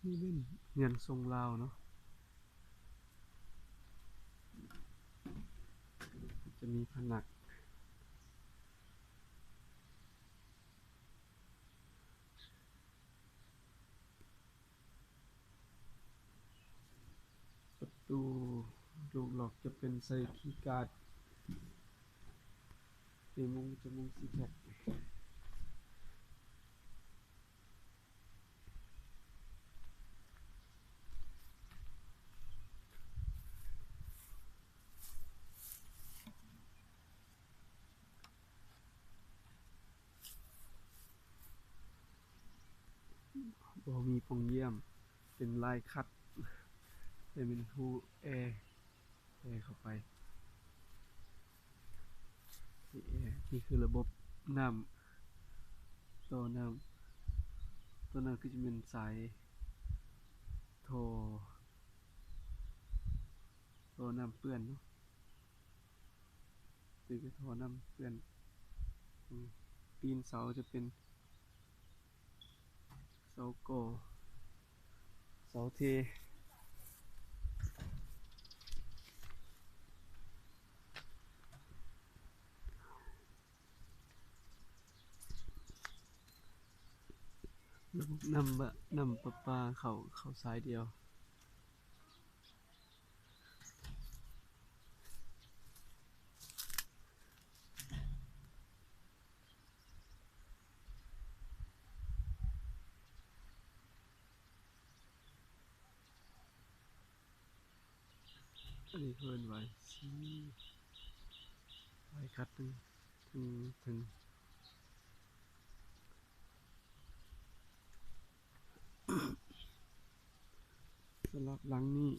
นี่เป็นเงินทรงลาวเนาะจะมีผนักประตูลูกหลอกจะเป็นใส่คีย์การ์ดจะมุงสีแท็กบ่มีปงเยี่ยมเป็นลายคัดเป็นฮูแอร์เข้าไปที่แอร์นี่คือระบบน้ำต่อน้ำตัวนั้นก็จะเป็นสายโทรน้ำเปื้อนเนาะตีก็โทรน้ำเปื้อนตีนเสาจะเป็นเสาโกเสาเทระบบน้ำประปาเข้าสายเดียวอันนี้เพิ่นไว้ไว้คัดถึงสำหรับหลังนี้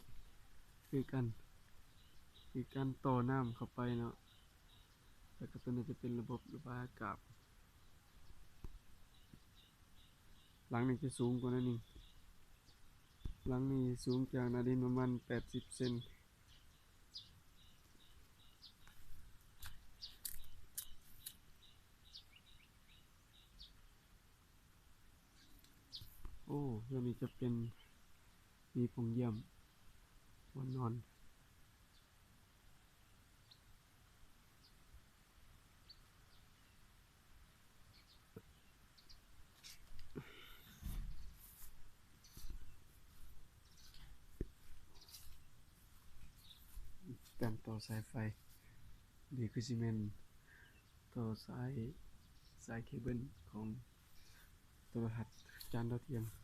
คือการต่อน้ำเข้าไปเนาะแล้วก็ตัวนี้จะเป็นระบบระบายอากาศหลังนี้จะสูงกว่านั้นนี่หลังนี้สูงจากหน้าดินประมาณ80 เซนโอ้เรื่องนี้จะเป็นมีปงเยี่ยมวันนอนการต่อสายไฟดีคือซีเมนต์ต่อสายเคเบิลของโทรทัศน์จานดาวเทียม